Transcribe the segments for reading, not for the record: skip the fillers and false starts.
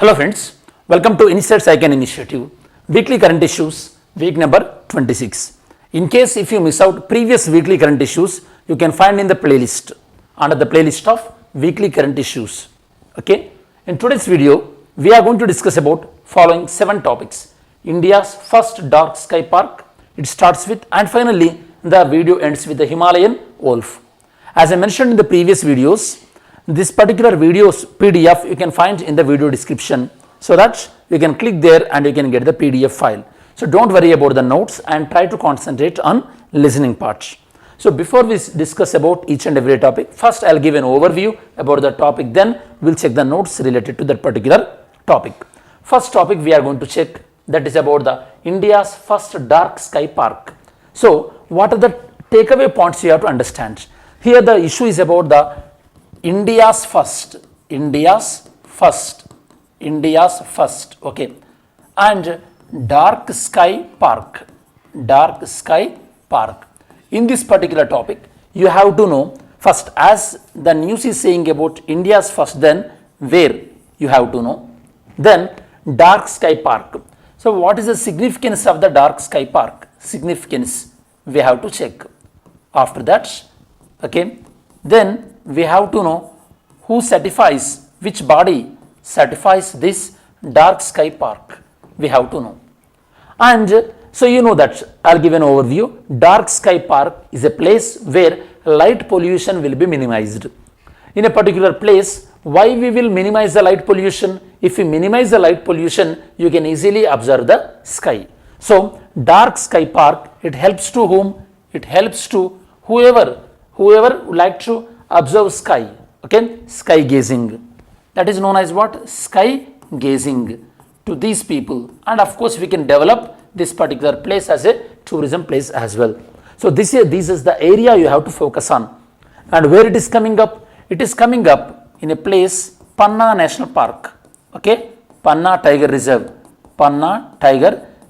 Hello friends, welcome to Insights Icon Initiative, weekly current issues, week number 26. In case if you miss out previous weekly current issues, you can find in the playlist, under the playlist of weekly current issues. Okay. In today's video, we are going to discuss about following 7 topics. India's first dark sky park, it starts with, and finally the video ends with the Himalayan Wolf. As I mentioned in the previous videos, this particular video's PDF you can find in the video description, so that you can click there and you can get the PDF file. So don't worry about the notes and try to concentrate on listening part. So before we discuss about each and every topic, first I'll give an overview about the topic, then we'll check the notes related to that particular topic. First topic we are going to check, that is about the India's first dark sky park. So what are the takeaway points you have to understand? Here the issue is about the India's first, okay, and dark sky park. In this particular topic, you have to know first, as the news is saying about India's first, then where you have to know, then dark sky park. So what is the significance of the dark sky park? Significance we have to check. After that, okay, then we have to know who certifies, which body certifies this dark sky park, we have to know. And so you know that I'll give an overview. Dark sky park is a place where light pollution will be minimized. In a particular place, why we will minimize the light pollution? If we minimize the light pollution, you can easily observe the sky. So dark sky park, it helps to whom? It helps to whoever would like to observe sky, okay, sky gazing. That is known as what? Sky gazing to these people. And of course we can develop this particular place as a tourism place as well. So this is the area you have to focus on. And where it is coming up? It is coming up in a place, Panna National Park, okay, Panna Tiger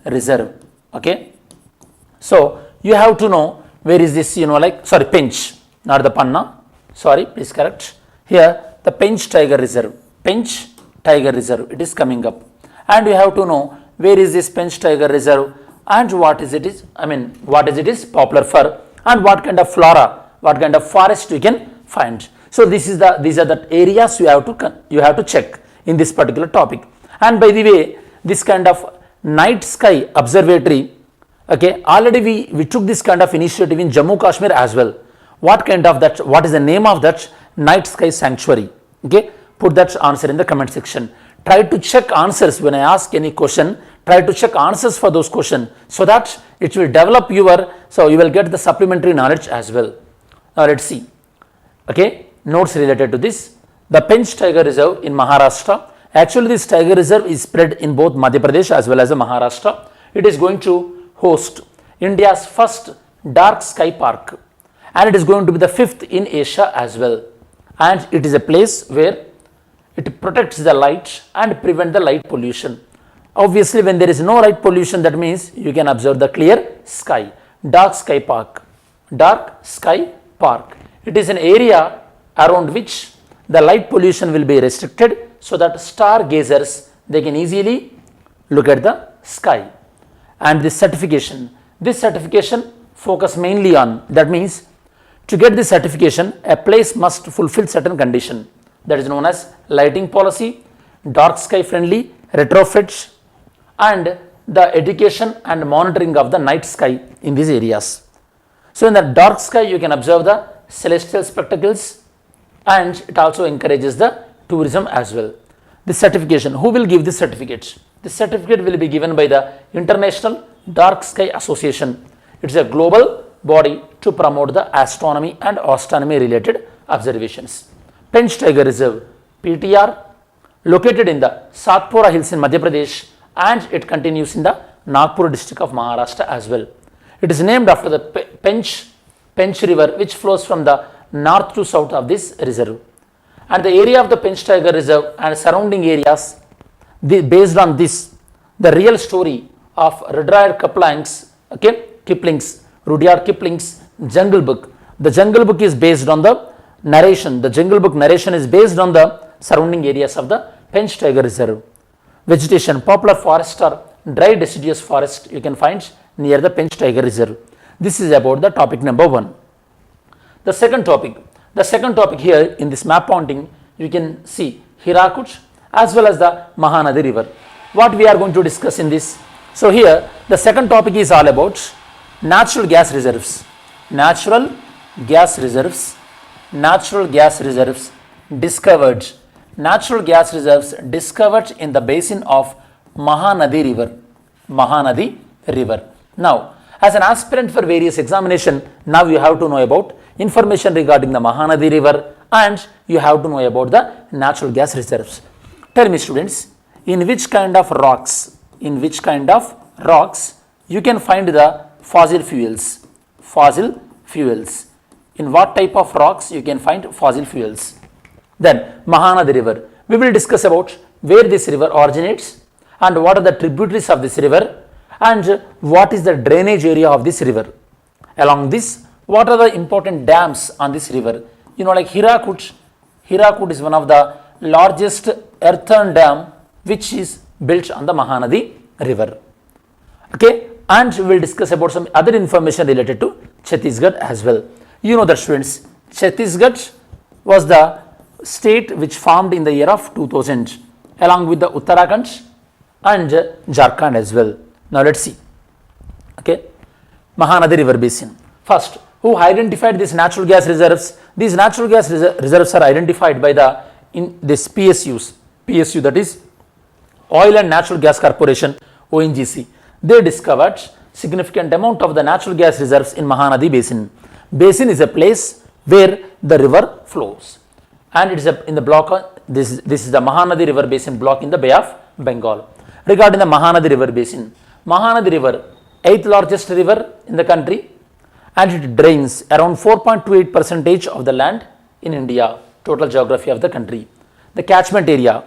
Reserve, okay. So you have to know where is this, Pench, not the Panna, please correct. Here the Pench Tiger Reserve, it is coming up. And you have to know where is this Pench Tiger Reserve and what is it is popular for, and what kind of flora, what kind of forest you can find. So these are the areas you have to check in this particular topic. And by the way, this kind of night sky observatory, okay, already we took this kind of initiative in Jammu Kashmir as well. What is the name of that night sky sanctuary? Okay, put that answer in the comment section. Try to check answers when I ask any question. Try to check answers for those questions, so that it will develop you will get the supplementary knowledge as well. Now let's see. Okay, notes related to this. The Pench Tiger Reserve in Maharashtra. Actually, this tiger reserve is spread in both Madhya Pradesh as well as Maharashtra. It is going to host India's first dark sky park, and it is going to be the 5th in Asia as well. And it is a place where it protects the light and prevent the light pollution. Obviously, when there is no light pollution, that means you can observe the clear sky. Dark sky park. It is an area around which the light pollution will be restricted, so that star gazers, they can easily look at the sky. And this certification focus mainly on, that means to get this certification, a place must fulfill certain condition. That is known as lighting policy, dark sky friendly, retrofits, and the education and monitoring of the night sky in these areas. So in the dark sky, you can observe the celestial spectacles, and it also encourages the tourism as well. This certification, who will give this certificate? This certificate will be given by the International Dark Sky Association. It is a global body to promote the astronomy and astronomy related observations. Pench Tiger Reserve, PTR, located in the Satpura Hills in Madhya Pradesh, and it continues in the Nagpur district of Maharashtra as well. It is named after the Pench river, which flows from the north to south of this reserve. And the area of the Pench Tiger Reserve and surrounding areas, based on this, the real story of Rudyard Kipling's Jungle Book. The Jungle Book is based on the narration. The Jungle Book narration is based on the surrounding areas of the Pench Tiger Reserve. vegetation, popular forest or dry deciduous forest you can find near the Pench Tiger Reserve. This is about the topic number 1. The second topic here in this map pointing, you can see Hirakud as well as the Mahanadi river. What we are going to discuss in this? So here the second topic is all about natural gas reserves. Natural gas reserves discovered. Natural gas reserves discovered in the basin of Mahanadi river. Now, as an aspirant for various examination, now you have to know about information regarding the Mahanadi river and you have to know about the natural gas reserves. Tell me students, in which kind of rocks you can find the fossil fuels? In what type of rocks you can find fossil fuels? Then Mahanadi river. We will discuss about where this river originates and what are the tributaries of this river and what is the drainage area of this river. Along this, what are the important dams on this river? Like Hirakud is one of the largest earthen dam which is built on the Mahanadi river. Okay, and we will discuss about some other information related to Chhattisgarh as well. You know that students, Chhattisgarh was the state which formed in the year of 2000 along with the Uttarakhand and Jharkhand as well. Now let's see. Okay, Mahanadi river basin. First, who identified these natural gas reserves? These natural gas reserves are identified by this PSU, that is Oil and Natural Gas Corporation, ONGC. They discovered significant amount of the natural gas reserves in Mahanadi basin. Basin is a place where the river flows, and it is in the block. This is the Mahanadi river basin block in the Bay of Bengal. Regarding the Mahanadi river basin, Mahanadi river, 8th largest river in the country, and it drains around 4.28% of the land in India, total geography of the country. The catchment area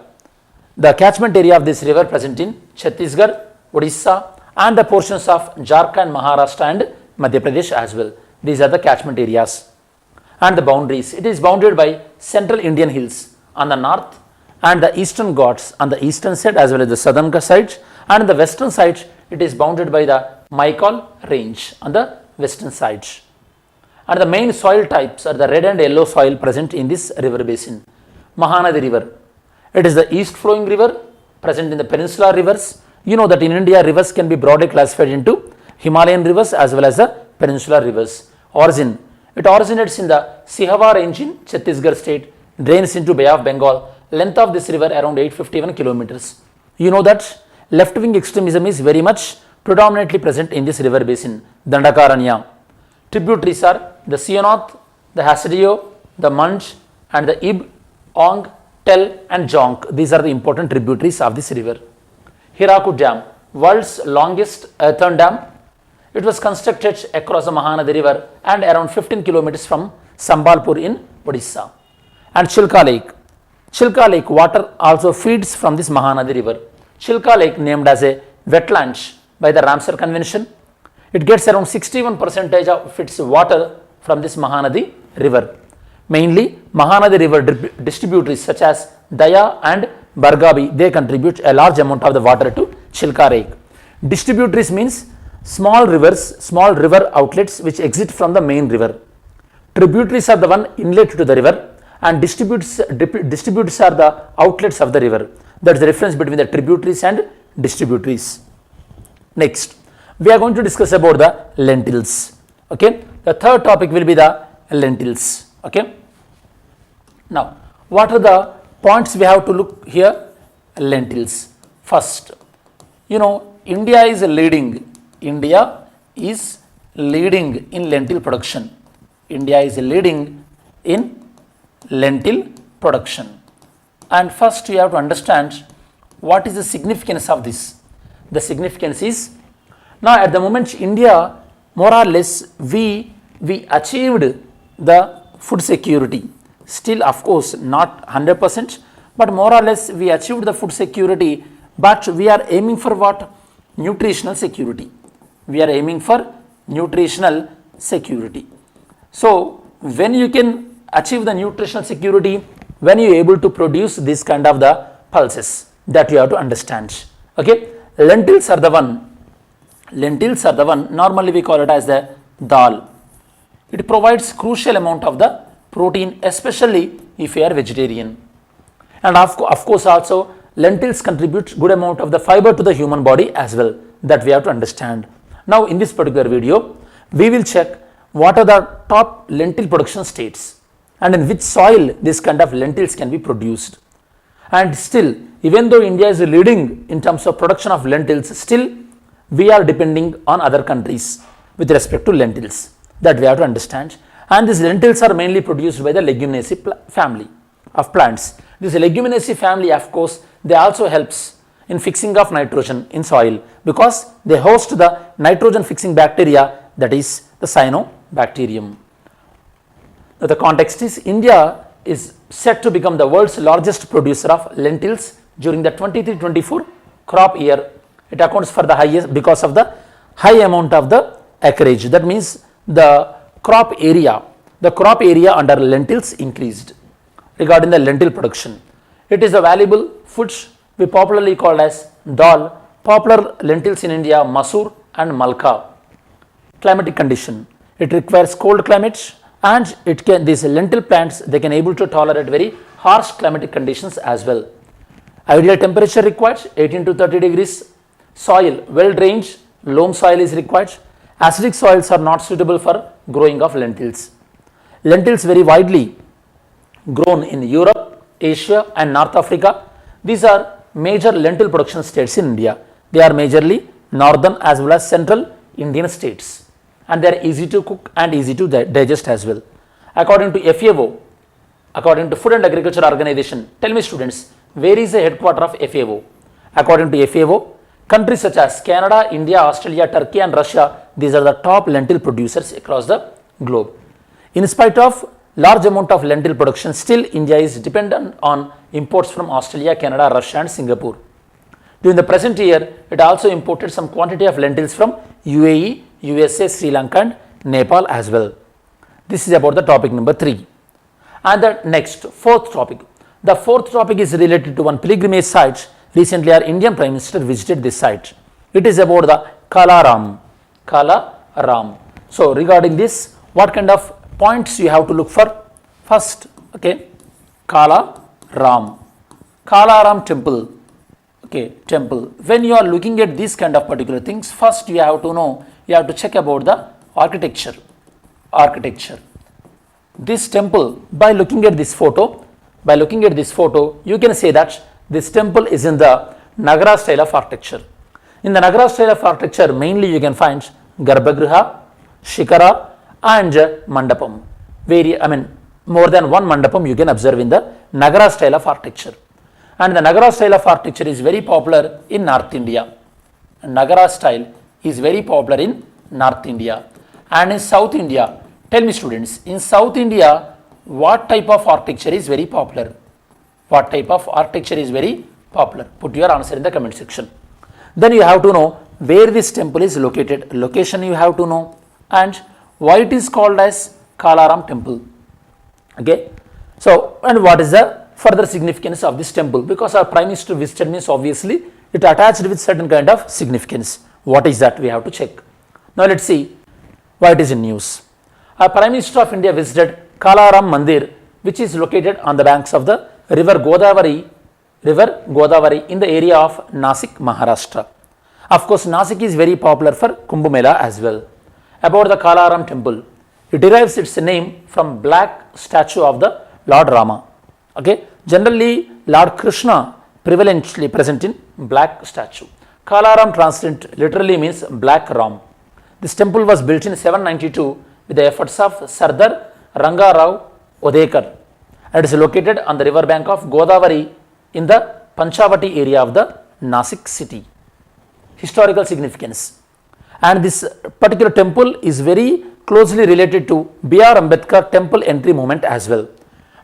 of this river present in Chhattisgarh, Odisha and the portions of Jharkhand, Maharashtra and Madhya Pradesh as well. These are the catchment areas. And the boundaries, it is bounded by central Indian hills on the north and the eastern Ghats on the eastern side as well as the southern side, and on the western side it is bounded by the Maikal range on the western side. And the main soil types are the red and yellow soil present in this river basin. Mahanadi river, it is the east flowing river present in the peninsular rivers. You know that in India rivers can be broadly classified into Himalayan rivers as well as the peninsular rivers. Origin, it originates in the Sihava range in Chhattisgarh state, drains into Bay of Bengal. Length of this river around 851 kilometers. You know that left wing extremism is very much predominantly present in this river basin. Dandakaranya. Tributaries are the Sionath, the Hasidio, the Munj and the Ib, Ong, Tel and Jonk. These are the important tributaries of this river. Hirakud Dam, world's longest earthen dam. It was constructed across the Mahanadi river and around 15 kilometers from Sambalpur in Odisha. And Chilka Lake water also feeds from this Mahanadi river. Chilka Lake named as a wetland by the Ramsar Convention. It gets around 61% of its water from this Mahanadi river. Mainly Mahanadi river distributaries such as Daya and Bargabi, they contribute a large amount of the water to Chilka Lake. Distributaries means small river outlets which exit from the main river. Tributaries are the one inlet to the river and distributes are the outlets of the river. That is the difference between the tributaries and distributaries. Next, we are going to discuss about the lentils. Okay, the third topic will be the lentils. Okay, now what are the points we have to look here? Lentils. First, India is leading in lentil production. India is leading in lentil production. And first you have to understand what is the significance of this. The significance is, now at the moment India more or less we achieved the food security. Still of course not 100%, but more or less we achieved the food security, but we are aiming for what? Nutritional security. We are aiming for nutritional security. So when you can achieve the nutritional security, when you are able to produce this kind of the pulses, that you have to understand. Okay, lentils are the one normally we call it as the dal. It provides crucial amount of the protein, especially if you are vegetarian. And of course also lentils contribute good amount of the fiber to the human body as well, that we have to understand. Now in this particular video, we will check what are the top lentil production states and in which soil this kind of lentils can be produced. And still, even though India is leading in terms of production of lentils, still we are depending on other countries with respect to lentils, that we have to understand. And these lentils are mainly produced by the leguminaceae family of plants. This leguminaceae family, of course, they also helps in fixing of nitrogen in soil because they host the nitrogen fixing bacteria, that is the cyanobacterium. Now, the context is India is set to become the world's largest producer of lentils during the 23-24 crop year. It accounts for the highest because of the high amount of the acreage. That means the crop area under lentils increased. Regarding the lentil production, it is a valuable food we popularly called as dal. Popular lentils in India, masoor and malka. Climatic condition, it requires cold climate and these lentil plants, they can able to tolerate very harsh climatic conditions as well. Ideal temperature required 18 to 30 degrees. Soil well drained, loam soil is required. Acidic soils are not suitable for growing of lentils. Lentils very widely grown in Europe, Asia and North Africa. These are major lentil production states in India. They are majorly northern as well as central Indian states, and they are easy to cook and easy to digest as well. According to FAO, according to Food and Agriculture Organization, tell me students, where is the headquarter of FAO? According to FAO, countries such as Canada, India, Australia, Turkey and Russia, these are the top lentil producers across the globe. In spite of large amount of lentil production, still India is dependent on imports from Australia, Canada, Russia and Singapore. During the present year, it also imported some quantity of lentils from UAE, USA, Sri Lanka and Nepal as well. This is about the topic number 3. And the next, fourth topic. The fourth topic is related to one pilgrimage site. Recently our Indian Prime Minister visited this site. It is about the Kalaram. So regarding this, what kind of points you have to look for? First, okay, Kalaram temple. Okay, temple. When you are looking at these kind of particular things, first you have to know, you have to check about the architecture. This temple, by looking at this photo, you can say that this temple is in the Nagara style of architecture. In the Nagara style of architecture, mainly you can find Garbhagriha, Shikara and Mandapam. More than one Mandapam you can observe in the Nagara style of architecture. And the Nagara style of architecture is very popular in North India. Nagara style is very popular in North India. And in South India, tell me students, in South India, what type of architecture is very popular? Put your answer in the comment section. Then you have to know where this temple is located. Location you have to know, and why it is called as Kalaram temple. Okay. So, and what is the further significance of this temple? Because our Prime Minister visited means obviously it attached with certain kind of significance. What is that? We have to check. Now let's see why it is in news. Our Prime Minister of India visited Kalaram Mandir, which is located on the banks of the river Godavari in the area of Nasik, Maharashtra. Of course, Nasik is very popular for Kumbh Mela as well. About the Kalaram temple, it derives its name from black statue of the Lord Rama. Okay, generally Lord Krishna prevalently present in black statue. Kalaram translated literally means black Ram. This temple was built in 792 with the efforts of Sardar Ranga Rao Odekar. It is located on the river bank of Godavari in the Panchavati area of the Nasik city. Historical significance. And this particular temple is very closely related to B.R. Ambedkar temple entry movement as well.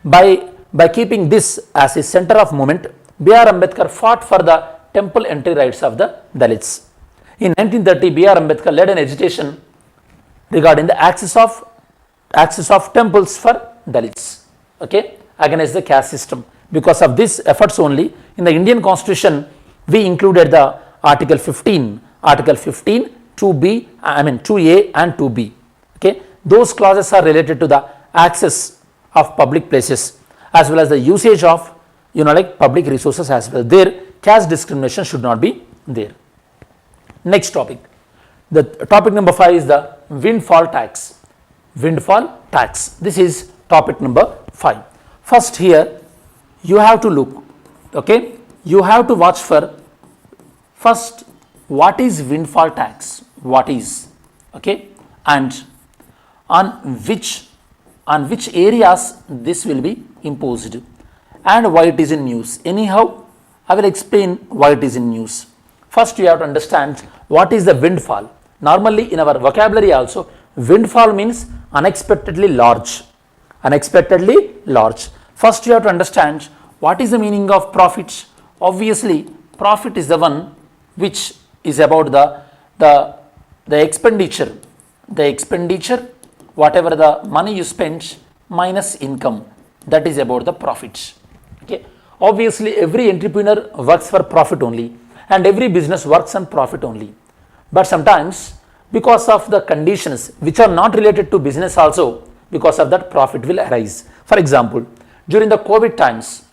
By keeping this as a center of movement, B.R. Ambedkar fought for the temple entry rights of the Dalits. In 1930, B.R. Ambedkar led an agitation regarding the access of temples for Dalits, okay, against the caste system. Because of this efforts only, in the Indian Constitution, we included the Article 15, 2B, 2A and 2B. Okay, those clauses are related to the access of public places as well as the usage of public resources as well. There, caste discrimination should not be there. Next topic. The topic number 5 is the windfall tax. Windfall tax. This is topic number 5. First here you have to look, okay, you have to watch for first what is windfall tax, what is, okay, and on which areas this will be imposed and why it is in news. Anyhow, I will explain why it is in news. First you have to understand what is the windfall. Normally in our vocabulary also, windfall means unexpectedly large. Unexpectedly large. First you have to understand what is the meaning of profit. Obviously, profit is the one which is about the expenditure. The expenditure, whatever the money you spend minus income, that is about the profit. Okay. Obviously, every entrepreneur works for profit only and every business works on profit only. But sometimes because of the conditions which are not related to business also, because of that profit will arise. For example, during the COVID times,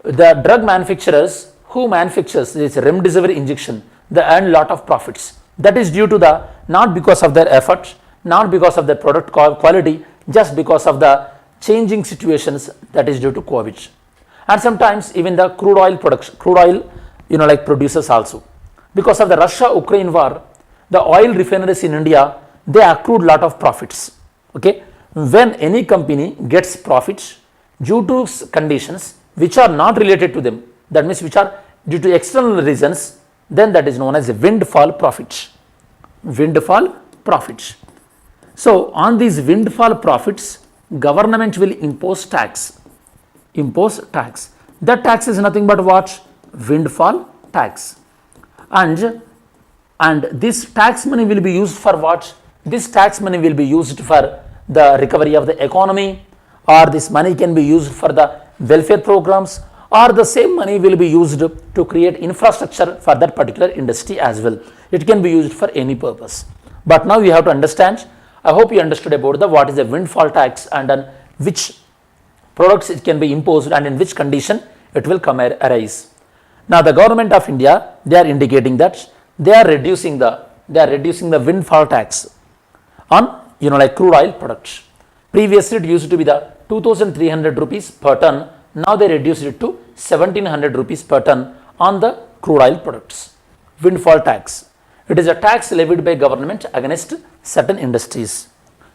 the drug manufacturers who manufactures this remdesivir injection, they earn lot of profits. That is due to the, not because of their effort, not because of the product quality, just because of the changing situations, that is due to COVID. And sometimes even the crude oil production, producers also. Because of the Russia-Ukraine war, the oil refineries in India, they accrued lot of profits. Okay, when any company gets profits due to conditions which are not related to them, that means which are due to external reasons, then that is known as a windfall profits. Windfall profits. So on these windfall profits, government will impose tax. Impose tax. That tax is nothing but what? Windfall tax. And this tax money will be used for what? This tax money will be used for the recovery of the economy, or this money can be used for the welfare programs, or the same money will be used to create infrastructure for that particular industry as well. It can be used for any purpose. But now you have to understand, I hope you understood about the what is the windfall tax and on which products it can be imposed and in which condition it will arise. Now the government of India, they are indicating that they are reducing the windfall tax on crude oil products. Previously it used to be the 2,300 rupees per ton. Now they reduced it to 1,700 rupees per ton on the crude oil products. Windfall tax. It is a tax levied by government against certain industries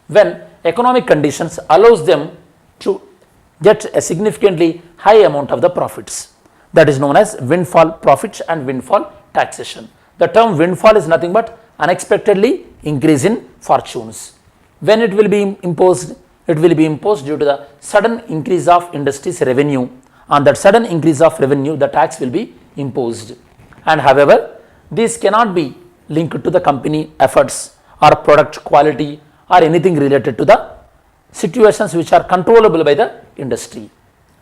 when economic conditions allows them to get a significantly high amount of the profits. That is known as windfall profits and windfall taxation. The term windfall is nothing but unexpectedly increase in fortunes. When it will be imposed? It will be imposed due to the sudden increase of industry's revenue. On that sudden increase of revenue, the tax will be imposed. And however, this cannot be linked to the company efforts or product quality or anything related to the situations which are controllable by the industry.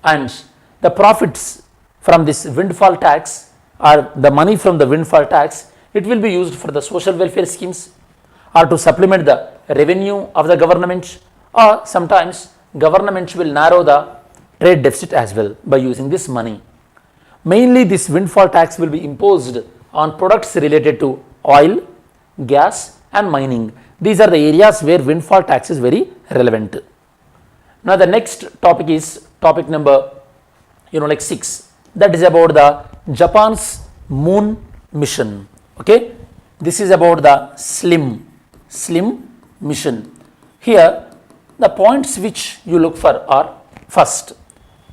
And the profits from this windfall tax or the money from the windfall tax, it will be used for the social welfare schemes or to supplement the revenue of the government, or sometimes government will narrow the trade deficit as well by using this money. Mainly this windfall tax will be imposed on products related to oil, gas and mining. These are the areas where windfall tax is very relevant. Now the next topic is topic number 6. That is about the Japan's moon mission. Okay, this is about the slim mission. Here the points which you look for are first,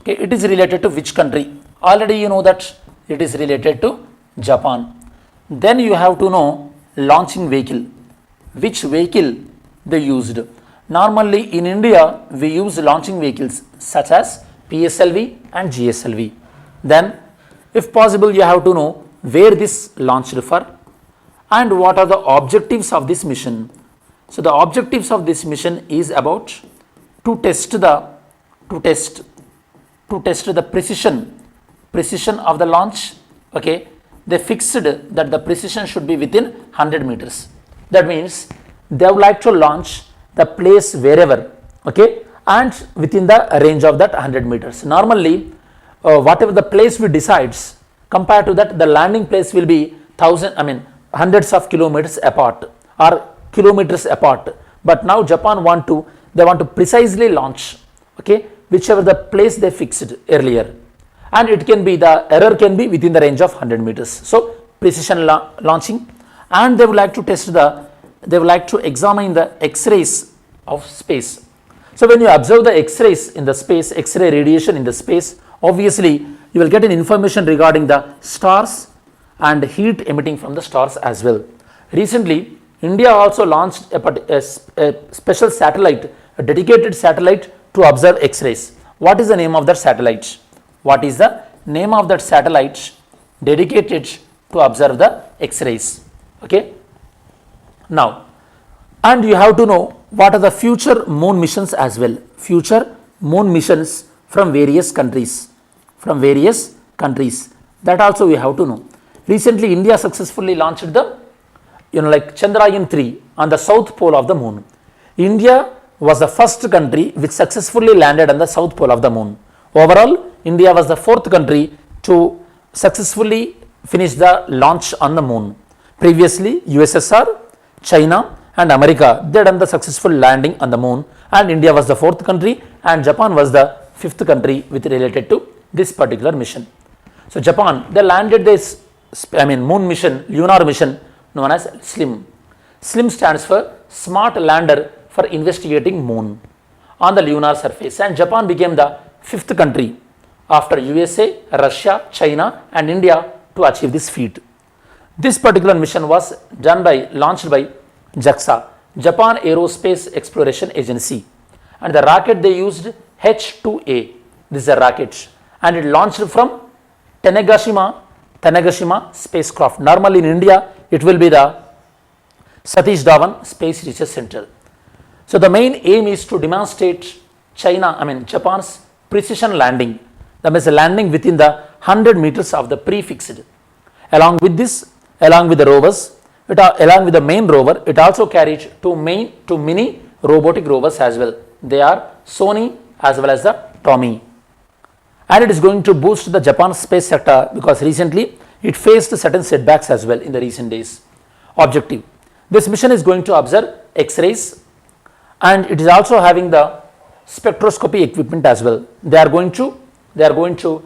okay, it is related to which country? Already you know that it is related to Japan. Then you have to know launching vehicle, which vehicle they used. Normally in India we use launching vehicles such as PSLV and GSLV. Then if possible you have to know where this launched for and what are the objectives of this mission. So the objectives of this mission is about to test to test the precision of the launch. Okay, they fixed that the precision should be within 100 meters. That means they would like to launch the place wherever, okay, and within the range of that 100 meters. Normally, whatever the place we decides, compared to that, the landing place will be hundreds of kilometers apart or kilometers apart. But now Japan they want to precisely launch, okay, whichever the place they fixed earlier, and it can be, the error can be within the range of 100 meters. So precision launching, and they would like to they would like to examine the X-rays of space. So when you observe the X-rays in the space, X-ray radiation in the space, obviously you will get an information regarding the stars and heat emitting from the stars as well. Recently, India also launched a special satellite, a dedicated satellite to observe X-rays. What is the name of that satellite? What is the name of that satellite dedicated to observe the X-rays? Okay. Now, and you have to know what are the future moon missions as well. Future moon missions from various countries. That also we have to know. Recently, India successfully launched the Chandrayaan 3 on the south pole of the moon. India was the first country which successfully landed on the south pole of the moon. Overall, India was the fourth country to successfully finish the launch on the moon. Previously, USSR, China and America, they done the successful landing on the moon, and India was the fourth country and Japan was the fifth country with related to this particular mission. So Japan, they landed this moon mission, lunar mission known as SLIM. SLIM stands for Smart Lander for Investigating Moon on the lunar surface, and Japan became the fifth country after USA, Russia, China and India to achieve this feat. This particular mission was launched by JAXA, Japan Aerospace Exploration Agency, and the rocket they used H2A. This is a rocket, and it launched from Tanegashima spacecraft. Normally in India, it will be the Satish Dhawan Space Research Center. So the main aim is to demonstrate Japan's precision landing. That means landing within the 100 meters of the prefixed. Along with the rovers, along with the main rover, it also carried two mini robotic rovers as well. They are Sony as well as the Tommy. And it is going to boost the Japan space sector because recently it faced certain setbacks as well in the recent days. Objective: this mission is going to observe X-rays, and it is also having the spectroscopy equipment as well. They are going to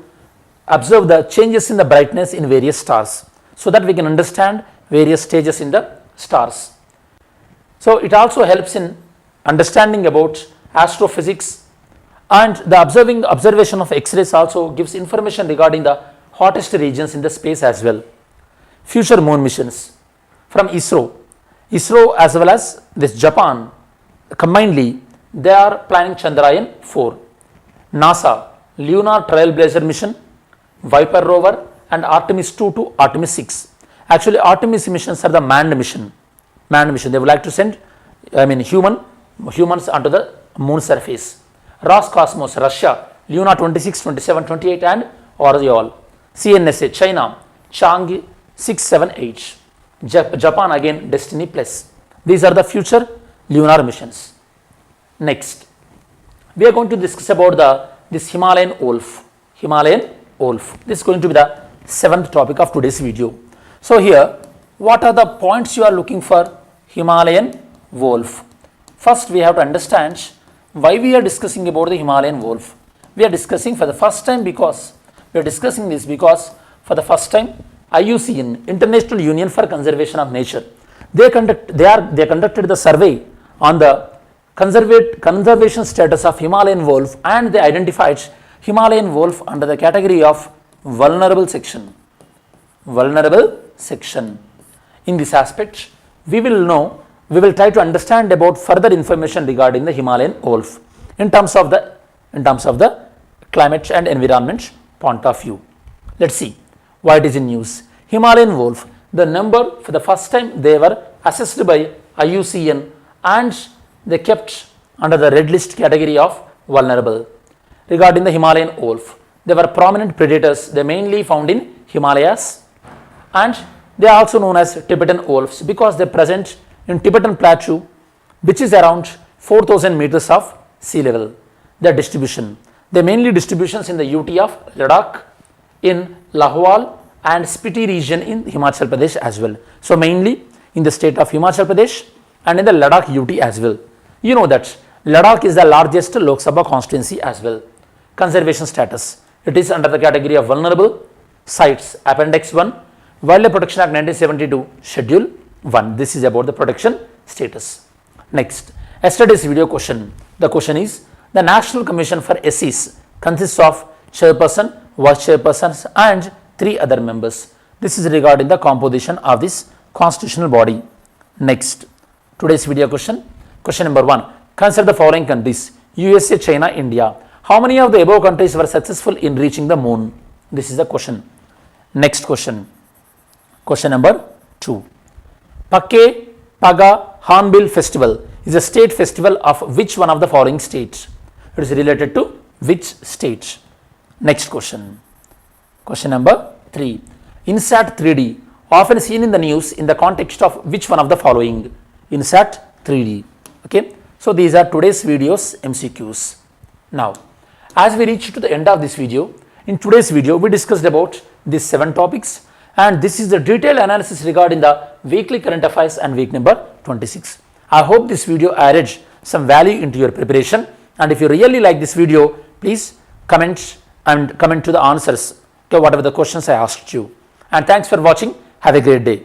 observe the changes in the brightness in various stars, so that we can understand various stages in the stars. So it also helps in understanding about astrophysics, and the observation of X-rays also gives information regarding the hottest regions in the space as well. Future moon missions from ISRO as well as this Japan combinedly, they are planning Chandrayaan 4. NASA, Lunar Trailblazer mission, Viper rover and Artemis 2 to Artemis 6. Actually, Artemis missions are the manned mission. They would like to send humans onto the moon surface. Roscosmos, Russia, Luna 26, 27, 28 and Oriole. CNSA, China, Chang'e 6, 7, 8. Japan again, Destiny Plus. These are the future lunar missions. Next, we are going to discuss about this Himalayan Wolf. This is going to be the seventh topic of today's video. So here, what are the points you are looking for Himalayan Wolf? First, we have to understand why we are discussing about the Himalayan Wolf. We are discussing for the first time because for the first time IUCN, International Union for Conservation of Nature, they conducted the survey on the conservation status of Himalayan wolf, and they identified Himalayan wolf under the category of vulnerable section. In this aspect, we will try to understand about further information regarding the Himalayan wolf in terms of the climate and environment point of view. Let's see why it is in news. Himalayan wolf, the number for the first time they were assessed by IUCN and they kept under the red list category of vulnerable. regarding the Himalayan wolf. They were prominent predators. They mainly found in Himalayas, and they are also known as Tibetan wolves because they are present in Tibetan plateau, which is around 4,000 meters of sea level. Their distribution, they mainly distributions in the UT of Ladakh, in Lahwal and Spiti region in Himachal Pradesh as well. So mainly in the state of Himachal Pradesh and in the Ladakh UT as well. You know that Ladakh is the largest Lok Sabha constituency as well. Conservation status, it is under the category of vulnerable sites. Appendix 1, Wildlife Protection Act 1972, Schedule 1. This is about the protection status. Next, yesterday's video question. The question is, the National Commission for SCs consists of chairperson, vice chairpersons and 3 other members. This is regarding the composition of this constitutional body. Next, today's video question. Question number 1. Consider the following countries: USA, China, India. How many of the above countries were successful in reaching the moon? This is the question. Next question. Question number 2. Pakke Paga Hornbill Festival is a state festival of which one of the following states? It is related to which state? Next question. Question number 3. INSAT 3D, often seen in the news in the context of which one of the following? INSAT 3D. Okay. So these are today's videos MCQs. Now, as we reach to the end of this video, in today's video we discussed about these 7 topics, and this is the detailed analysis regarding the weekly current affairs and week number 26. I hope this video added some value into your preparation, and if you really like this video, please comment to the answers to whatever the questions I asked you. And thanks for watching. Have a great day.